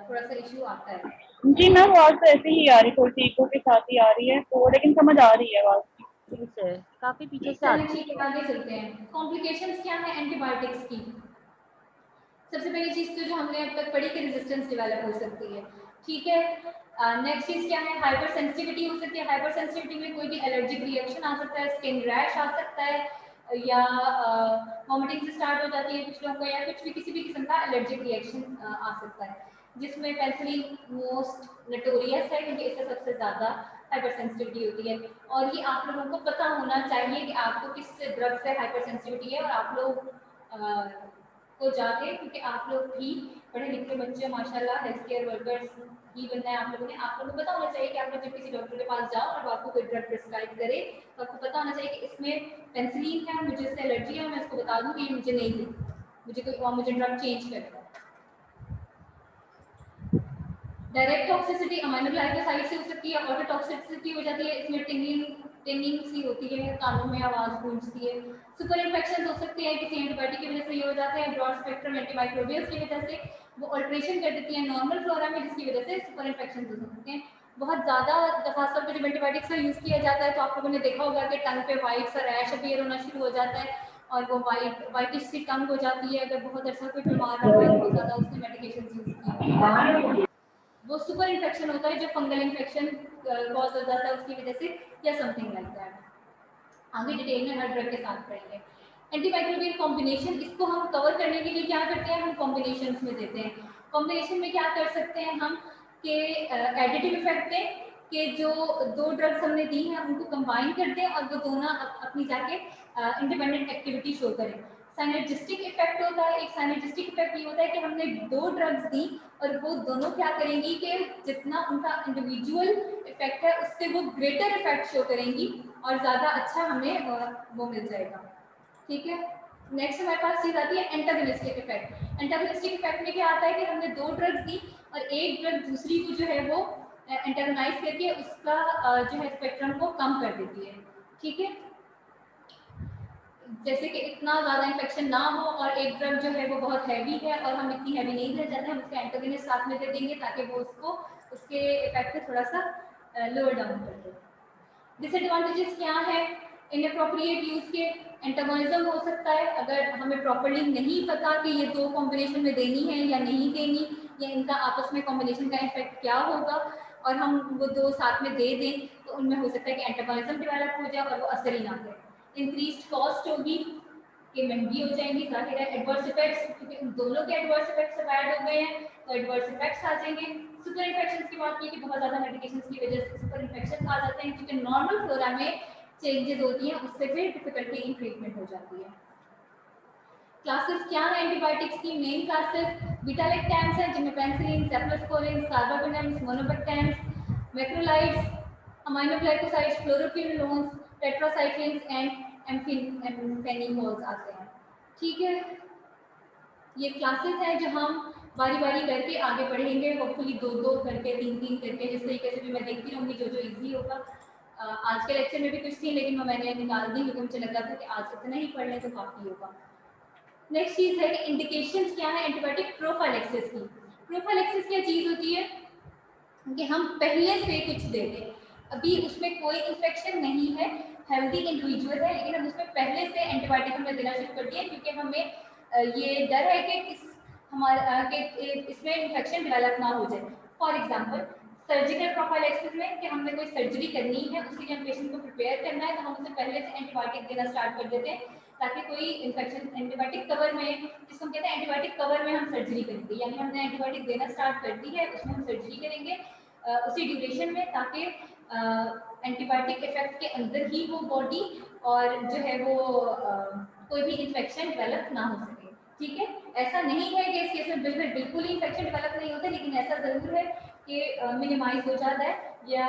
Speaker 1: थोड़ा सा इशू आता है।
Speaker 7: जी मैम आवाज तो ऐसे ही आ रही, थोड़ी सी इको के साथ ही आ रही है तो, लेकिन समझ आ रही है आवाज
Speaker 5: ठीक है, काफी पीछे से
Speaker 1: चलिए
Speaker 5: आती
Speaker 1: ठीक है, आगे चलते हैं। कॉम्प्लिकेशंस क्या है एंटीबायोटिक्स की? सबसे पहली चीज तो जो हमने अब तक पढ़ी कि रेजिस्टेंस डेवलप हो सकती है, ठीक है। नेक्स्ट चीज क्या है, हाइपर सेंसिटिविटी हो सकती है। हाइपर सेंसिटिविटी में कोई भी एलर्जिक रिएक्शन आ सकता है, स्किन रैश आ सकता है, या वॉमिटिंग से स्टार्ट हो जाती है कुछ लोगों को, या कुछ भी किसी भी किस्म का एलर्जिक रिएक्शन आ सकता है, जिसमें पेनिसिलिन मोस्ट नोटोरियस है क्योंकि इससे सबसे ज़्यादा हाइपर सेंसिटिविटी होती है। और ये आप लोगों को पता होना चाहिए कि आपको किस ड्रग से हाइपर सेंसिटिविटी है, और आप लोग को जाके, क्योंकि आप लोग भी पढ़े लिखे बच्चे माशाल्लाह, हेल्थ केयर वर्कर्स ही बनना है आप लोगों ने। आप लोगों को पता होना चाहिए कि आप लोग जब किसी डॉक्टर के पास जाओ और वो आपको कोई ड्रग प्रिस्क्राइब करे तो आपको पता होना चाहिए कि इसमें पेनिसिलिन है, मुझे इससे एलर्जी है, मैं इसको बता दूं कि ये मुझे नहीं दी, मुझे ड्रग चेंज कर दो। डायरेक्ट टॉक्सिसिटी अमीनो ग्लाइकोसाइड से हो सकती है, ऑटो टॉक्सिसिटी हो जाती है, इसमें टिंगिंग सी होती है, कानों में आवाज गूंजती है। सुपर इन्फेक्शन हो सकते हैं किसी एंटीबायोटिक की वजह से ये हो जाते हैं, ब्रॉड स्पेक्ट्रम एंटीमाइक्रोबियल्स की वजह से वो अल्ट्रेशन कर देती है नॉर्मल फ्लोरा में, जिसकी वजह से सुपर इन्फेक्शन हो सकते हैं। बहुत ज़्यादा खासतौर पर जब एंटीबायोटिक्स का यूज़ किया जाता है तो आप लोगों ने देखा होगा कि टंग पे वाइट सा रैश अपीयर होना शुरू हो जाता है, और वो वाइटिश सी टंग हो जाती है अगर बहुत अर्सा कोई बीमार रहा है, बहुत ज़्यादा उसने मेडिकेशन यूज़ की, वो सुपर इन्फेक्शन होता है जो फंगल इन्फेक्शन कॉज हो जाता है उसकी वजह से, या समथिंग लाइक दैट। आगे डिटेल में हर ड्रग के साथ पढ़ेंगे। एंटीमाइक्रोबियल कॉम्बिनेशन, इसको हम कवर करने के लिए क्या करते हैं, हम कॉम्बिनेशंस में देते हैं। कॉम्बिनेशन में क्या कर सकते हैं हम कि एडिटिव इफेक्ट दें कि जो दो ड्रग्स हमने दी हैं उनको कंबाइन कर दें और वो दोनों अपनी जाके इंडिपेंडेंट एक्टिविटी शो करें। साइनर्जिस्टिक इफेक्ट होता है, एक साइनर्जिस्टिक इफेक्ट ये होता है कि हमने दो ड्रग्स दी और वो दोनों क्या करेंगी कि जितना उनका इंडिविजुअल इफेक्ट है उससे वो ग्रेटर इफेक्ट शो करेंगी और ज़्यादा अच्छा हमें वो मिल जाएगा, ठीक है। नेक्स्ट हमारे पास चीज़ आती है एंटागोनिस्टिक इफेक्ट। एंटागोनिस्टिक इफेक्ट में क्या आता है कि हमने दो ड्रग्स दी और एक ड्रग दूसरी को जो है वो एंटागोनाइज करके उसका जो है स्पेक्ट्रम को कम कर देती है, ठीक है। जैसे कि इतना ज़्यादा इन्फेक्शन ना हो और एक ड्रग जो है वो बहुत हैवी है और हम इतनी हैवी नहीं देना चाहते, हम उसके एंटागोनिस्ट साथ में दे देंगे ताकि वो उसको उसके इफेक्ट को थोड़ा सा लोअर डाउन कर दे। डिसएडवांटेजेस क्या है, इनअप्रोप्रिएट यूज़ के एंटागोनिज्म हो सकता है अगर हमें प्रॉपर्ली नहीं पता कि ये दो कॉम्बिनेशन में देनी है या नहीं देनी, या इनका आपस में कॉम्बिनेशन का इफेक्ट क्या होगा, और हम वो दो साथ में दे दें तो उनमें हो सकता है कि एंटागोनिज्म डेवलप हो जाए और वो असर ही ना करे। इंक्रीज कॉस्ट होगी कि महंगी हो जाएंगी, जाहिर है। एडवर्स इफेक्ट्स, क्योंकि उन दोनों के एडवर्स इफेक्ट्स सब ऐड हो गए हैं तो एडवर्स इफेक्ट्स आ जाएंगे। सुपर इन्फेक्शंस की बात की कि बहुत ज़्यादा मेडिकेशंस की वजह से सुपर इन्फेक्शन आ जाते हैं क्योंकि नॉर्मल फ्लोरा में चेंजेस होती हैं, उससे फिर डिफिकल्टी इन ट्रीटमेंट हो जाती है। क्लासेस क्या है एंटीबायोटिक्स की, मेन क्लासेस बीटा लैक्टैम्स हैं जिनमें penicillin, cephalosporin, carbapenems, monobactams, macrolides, amino glycosides, fluoroquinolones, tetracyclines and amphenicols आते हैं, ठीक है। ये क्लासेस हैं जो हम बारी बारी करके आगे पढ़ेंगे, होपफुली दो दो करके, तीन तीन करके, जिस तरीके से भी मैं देखती रहूँगी जो जो इजी होगा। आज के लेक्चर में भी कुछ थी लेकिन मैंने निकाल दी क्योंकि मुझे लगा था कि आज इतना ही पढ़ लें तो काफ़ी होगा। नेक्स्ट चीज़ है कि इंडिकेशंस क्या है एंटीबायोटिक प्रोफाइलैक्सिस की। प्रोफाइलैक्सिस क्या चीज़ होती है कि हम पहले से कुछ दे दें, अभी उसमें कोई इन्फेक्शन नहीं है, हेल्दी इंडिविजुअल है, लेकिन हम उसमें पहले से एंटीबायोटिक हमने देना शुरू कर दिया क्योंकि हमें ये डर है कि इसमें इन्फेक्शन डेवलप ना हो जाए। फॉर एग्जाम्पल सर्जिकल प्रोफाइलैक्सिस में कि हमने कोई सर्जरी करनी है, उसके लिए पेशेंट को प्रिपेयर करना है तो हम उसे पहले से एंटीबायोटिक देना स्टार्ट कर देते हैं ताकि कोई इन्फेक्शन, एंटीबायोटिक कवर में, जिसको हम कहते हैं एंटीबायोटिक कवर में हम सर्जरी करेंगे, यानी हमने एंटीबायोटिक देना स्टार्ट कर दी है, उसमें हम सर्जरी करेंगे उसी ड्यूरेशन में ताकि एंटीबायोटिक इफेक्ट के अंदर ही वो बॉडी और जो है वो कोई भी इन्फेक्शन डेवलप ना हो सके, ठीक है। ऐसा नहीं है कि इस केस में बिल्कुल ही इन्फेक्शन डेवलप नहीं होता, लेकिन ऐसा ज़रूर है कि मिनिमाइज हो जाता है या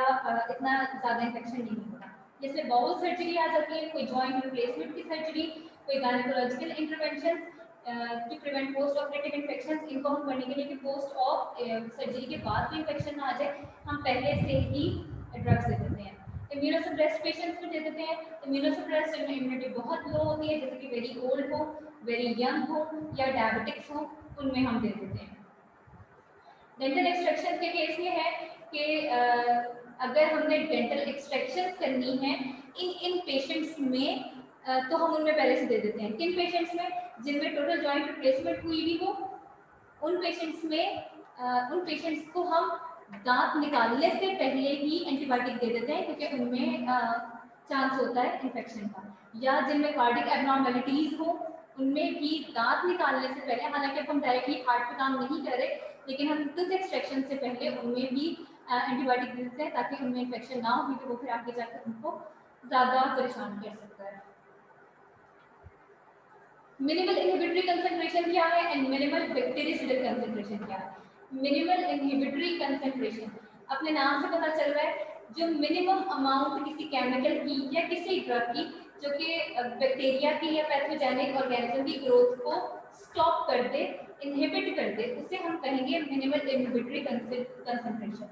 Speaker 1: इतना ज़्यादा इन्फेक्शन नहीं होता। जैसे बाउल सर्जरी आ जाती है, कोई जॉइंट रिप्लेसमेंट की सर्जरी, कोई gynaecological intervention to prevent post operative infections, इनको हम करने के लिए कि पोस्ट ऑफ सर्जरी के बाद भी इन्फेक्शन ना आ जाए, हम पहले से ही ड्रग्स दे देते हैं। इम्यूनोसप्रेस्ड पेशेंट्स को दे देते हैं। इम्यूनोसप्रेस्ड जिनमें इम्यूनिटी बहुत लो होती है, जैसे कि वेरी ओल्ड हो, वेरी यंग हो या डायबिटिक्स हो, उनमें हम दे देते हैं। डेंटल एक्सट्रैक्शन के केस ये है कि अगर हमने डेंटल एक्सट्रैक्शन करनी है इन पेशेंट्स में तो हम उनमें पहले से दे देते हैं। किन पेशेंट्स में, जिनमें टोटल जॉइंट रिप्लेसमेंट हुई भी हो उन पेशेंट्स को हम दांत निकालने से पहले ही एंटीबायोटिक दे देते हैं, क्योंकि उनमें चांस होता है इन्फेक्शन का, या जिनमें कार्डिक एब्नॉर्मेलिटीज हो उनमें भी दांत निकालने से पहले, हालांकि हम डायरेक्टली हार्ट पे काम नहीं कर रहे, लेकिन हम टूथ एक्सट्रैक्शन से पहले उनमें भी एंटीबायोटिक दे देते हैं ताकि उनमें इन्फेक्शन ना हो, क्योंकि वो फिर आगे जाकर उनको ज़्यादा परेशान कर सकता है। मिनिमल इनहिबिटरी कंसंट्रेशन क्या है एंड मिनिमल बैक्टीरियाइडल कंसंट्रेशन क्या है? मिनिमल इनहिबिटरी कंसंट्रेशन अपने नाम से पता चल रहा है, जो मिनिमम अमाउंट किसी केमिकल की या किसी ड्रग की जो कि बैक्टीरिया की या पैथोजेनिक ऑर्गेनिज्म की ग्रोथ को स्टॉप कर दे, इनहिबिट कर दे, उसे हम कहेंगे minimal inhibitory concentration.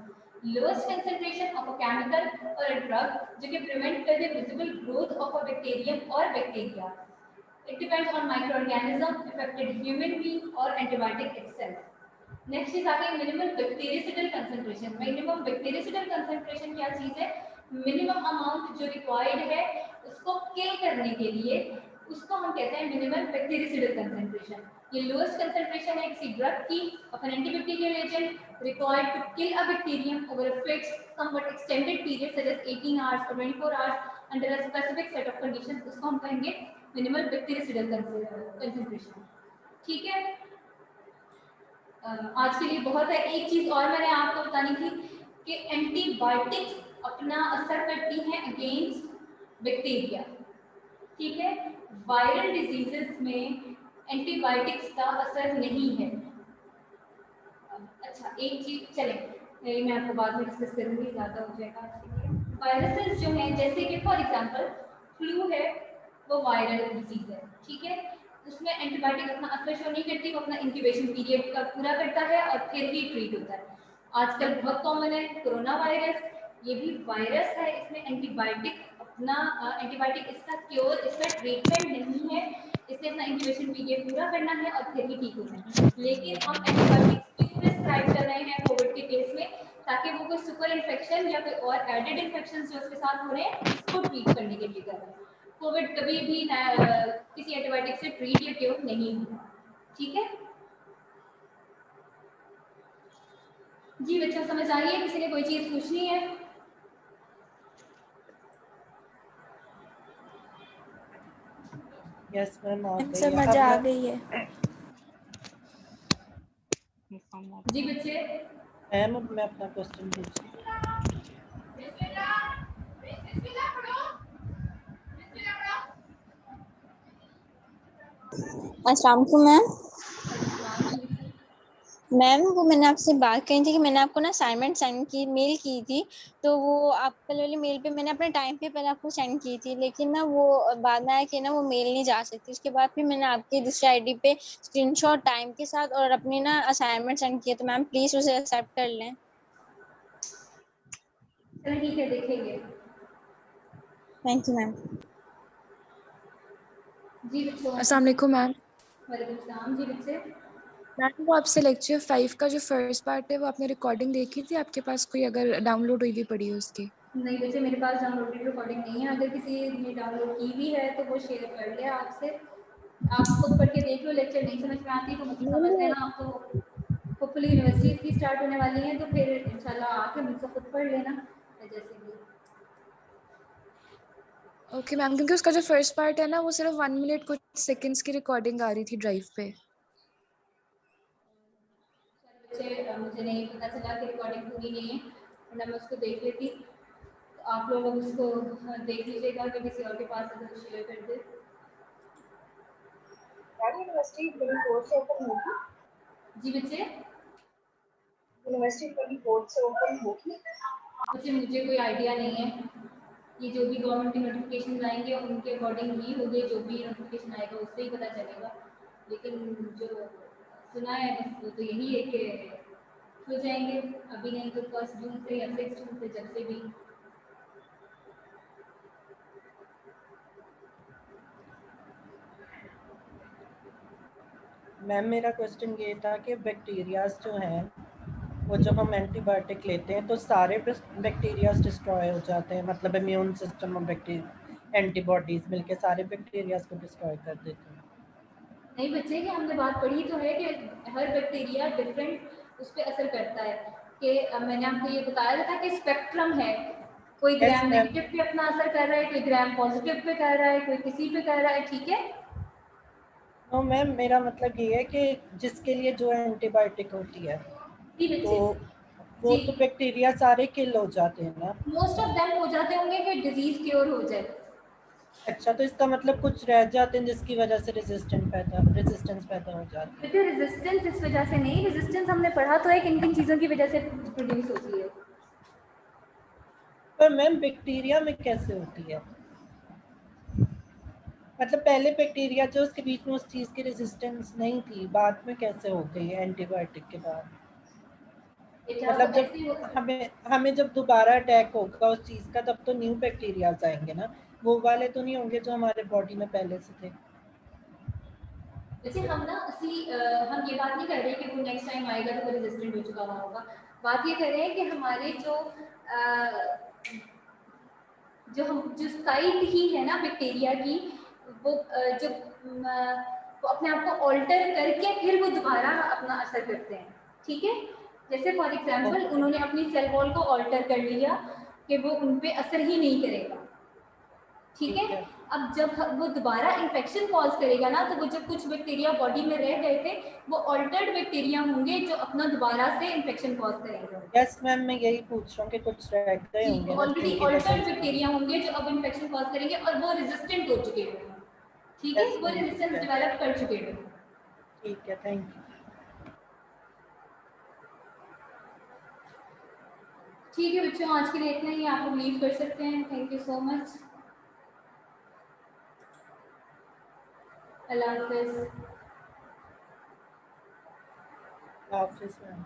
Speaker 1: Lowest concentration of a chemical और अ ड्रग जो कि प्रिवेंट कर दे visible growth of a bacterium और bacteria. It depends on microorganism, affected human being or antibiotic itself. Next is आगे minimum bactericidal concentration. Minimum bactericidal concentration क्या चीज़ है? Minimum amount जो required है उसको kill करने के लिए उसको हम कहते हैं minimum bactericidal concentration. ये lowest concentration है किसी drug की of an antibacterial agent required to kill a bacterium over a fixed, somewhat extended period such as 18 hours or 24 hours under a specific set of conditions. उसको हम कहेंगे minimal बैक्टीरियाइडल concentration. ठीक है, आज के लिए बहुत है। एक चीज और मैंने आपको बतानी थी कि एंटीबायोटिक्स अपना असर करती हैं अगेंस्ट बैक्टीरिया। ठीक है, वायरल डिजीजेस में एंटीबायोटिक्स का असर नहीं है। अच्छा, एक चीज चले मैं आपको बाद में डिस्कस करूंगी, ज्यादा हो जाएगा। ठीक है, वायरसेस जो हैं जैसे कि फॉर एग्जांपल फ्लू है, वो वायरल डिजीज है। ठीक है, उसमें एंटीबायोटिक अपना असर शो नहीं करती, वो अपना इंक्यूबेशन पीरियड का पूरा करता है और फिर ही ट्रीट होता है। आजकल बहुत कॉमन है कोरोना वायरस, ये भी वायरस है, इसमें एंटीबायोटिक इसका क्योर, इसका ट्रीटमेंट नहीं है, इसे अपना इंक्यूबेशन पीरियड पूरा करना है और फिर ही ठीक होना है। लेकिन हम एंटीबायोटिक्स क्यों प्रिस्क्राइब कर रहे हैं कोविड के केस में? ताकि वो कोई सुपर इन्फेक्शन या कोई और एडेड इन्फेक्शन जो उसके साथ हो रहे हैं उसको ट्रीट करने के लिए कर रहे हैं। कोविड कभी भी किसी एंटीबायोटिक से ट्रीट या क्योर नहीं हुआ। ठीक है जी बच्चों, समझ आ रही है? किसी ने कोई चीज पूछनी है?
Speaker 4: यस मैम,
Speaker 9: समझ आ गई है।
Speaker 1: जी बच्चे,
Speaker 4: मैम मैं अपना क्वेश्चन पूछूं?
Speaker 9: अस्सलाम वालेकुम मैम, वो मैंने आपसे बात कही थी कि मैंने आपको ना असाइनमेंट सेंड की, मेल की थी, तो वो आप कल वाली मेल पे मैंने अपने टाइम पे पहले आपको सेंड की थी, लेकिन ना वो बाद में आया कि ना वो मेल नहीं जा सकती। उसके बाद फिर मैंने आपकी दूसरी आईडी पे स्क्रीनशॉट टाइम के साथ और अपनी ना असाइनमेंट सेंड किया, तो मैम प्लीज उसे एक्सेप्ट कर लें।
Speaker 1: चलो ठीक है, देखेंगे।
Speaker 9: Thank you ma'am.
Speaker 1: जी बच्चों,
Speaker 2: अस्सलाम वालेकुम मैम।
Speaker 1: वालेकुम सलाम। जी बच्चे,
Speaker 2: मैम वो आपसे लेक्चर 5 का जो फर्स्ट पार्ट है वो आपने रिकॉर्डिंग देखी थी? आपके पास कोई अगर डाउनलोड हुई भी पड़ी हो उसकी?
Speaker 1: नहीं बच्चे, मेरे पास डाउनलोडेड रिकॉर्डिंग नहीं है। अगर किसी ने डाउनलोड की भी है तो वो शेयर कर ले आपसे। आप खुद पढ़ के देख लो, लेक्चर नहीं समझ में आती तो मुझसे समझ लेना। आप तो होपफुली यूनिवर्सिटीज की स्टार्ट होने वाली हैं, तो फिर इंशाल्लाह आके मुझसे खुद पढ़ लेना जैसे भी।
Speaker 2: ओके मैम, क्योंकि उसका जो फर्स्ट पार्ट है ना वो सिर्फ 1 मिनट कुछ सेकंड्स की रिकॉर्डिंग आ रही थी ड्राइव पे।
Speaker 1: बच्चे, मुझे नहीं पता चला कि रिकॉर्डिंग पूरी नहीं है, वरना मैं उसको देख लेती। तो आप लोग उसको देख लीजिएगा कि किसी और के पास अगर शेयर कर दे।
Speaker 3: यूनिवर्सिटी कोर्स से ओपन होगी?
Speaker 1: जी बच्चे,
Speaker 3: यूनिवर्सिटी कोर्स से ओपन होगी?
Speaker 1: बच्चे मुझे कोई आइडिया नहीं है। ये जो भी गवर्नमेंट के नोटिफिकेशन आएंगे उनके अकॉर्डिंग ही होंगे, जो भी नोटिफिकेशन आएगा उससे ही पता चलेगा। लेकिन जो सुना है बस वो तो यही है कि हो जाएंगे, अभी नहीं तो 1 जून से या 6 जून से, जब से भी।
Speaker 4: मैम मेरा क्वेश्चन ये था कि बैक्टीरियाज जो हैं वो जब हम एंटीबायोटिक लेते हैं तो सारे बैक्टीरियाज डिस्ट्रॉय हो जाते हैं, मतलब इम्यून सिस्टम और बैक्टीरिया एंटीबॉडीज मिलके सारे बैक्टीरियाज को डिस्ट्रॉय कर देते हैं।
Speaker 1: नहीं बच्चे, कि हमने बात पढ़ी तो है कि हर बैक्टीरिया डिफरेंट उस पर असर करता है, कि मैंने आपको ये बताया था कि स्पेक्ट्रम है, कोई
Speaker 4: Yes,
Speaker 1: ग्राम
Speaker 4: ma'am.
Speaker 1: नेगेटिव पे अपना असर कर रहा है, कोई ग्राम पॉजिटिव पे कर रहा है, कोई किसी पे कर रहा है, ठीक है।
Speaker 4: नो मैम, मेरा मतलब ये है कि जिसके लिए जो एंटीबायोटिक होती है
Speaker 1: जी
Speaker 4: तो
Speaker 1: बच्चे,
Speaker 4: वो
Speaker 1: जी
Speaker 4: तो बैक्टीरिया सारे किल हो जाते हैं ना।
Speaker 1: मोस्ट ऑफ देम हो जाते होंगे कि डिजीज क्योर हो जाए।
Speaker 4: अच्छा, तो इसका मतलब कुछ रह जाते हैं जिसकी वजह से रेजिस्टेंस पैदा हो जाती है।
Speaker 1: बेटे रेजिस्टेंस इस वजह से नहीं, रेजिस्टेंस हमने पढ़ा तो है किन किन चीज़ों की वजह से प्रोड्यूस होती है।
Speaker 4: पर मैम बैक्टीरिया में कैसे होती है? मतलब पहले बैक्टीरिया जो उसके बीच में उस चीज की रेजिस्टेंस नहीं थी, बाद में कैसे हो गई एंटीबायोटिक के बाद?
Speaker 1: बेटा
Speaker 4: मतलब
Speaker 1: वो
Speaker 4: जब
Speaker 1: ऐसे ही
Speaker 4: हमें जब दोबारा अटैक होगा उस चीज का, तब तो न्यू बैक्टीरिया आएंगे ना, वो वाले तो नहीं होंगे जो हमारे बॉडी में पहले से थे।
Speaker 1: वैसे हम ना हम ये बात नहीं कर रहे कि वो नेक्स्ट टाइम आएगा तो वो रेजिस्टेंट हो चुका हुआ होगा। बात ये कर रहे हैं कि हमारे जो साइट ही है ना बैक्टीरिया की, वो वो अपने आप को ऑल्टर करके फिर वो दोबारा अपना असर करते हैं, ठीक है। जैसे फॉर एग्जांपल उन्होंने अपनी सेल वॉल को ऑल्टर कर लिया कि वो उन पे असर ही नहीं करेगा, ठीक है। अब जब वो दोबारा इन्फेक्शन कॉज करेगा ना, तो वो जो कुछ बैक्टीरिया बॉडी में रह गए थे वो ऑल्टर्ड बैक्टीरिया होंगे जो अपना दोबारा से इन्फेक्शन कॉज करेंगे।
Speaker 4: यस मैम, मैं यही पूछ रहा हूँ कि कुछ रह गए
Speaker 1: जी,
Speaker 4: होंगे ना
Speaker 1: ऑलरेडी
Speaker 4: जिनकी वजह
Speaker 1: ऑल्टर्ड
Speaker 4: से।
Speaker 1: बैक्टीरिया होंगे जो अब इन्फेक्शन कॉज करेंगे और वो रेजिस्टेंट हो चुके होंगे, ठीक है,
Speaker 4: Yes,
Speaker 1: वो
Speaker 4: ma'am,
Speaker 1: रेजिस्टेंस
Speaker 4: ठीक है।
Speaker 1: डेवलप कर चुके होंगे।
Speaker 4: ठीक है, थैंक यू।
Speaker 1: ठीक है बच्चों, आज के लिए इतना ही, आप लोग लीव कर सकते हैं। Thank you so much. Allah Hafiz.
Speaker 4: Hafiz ma'am.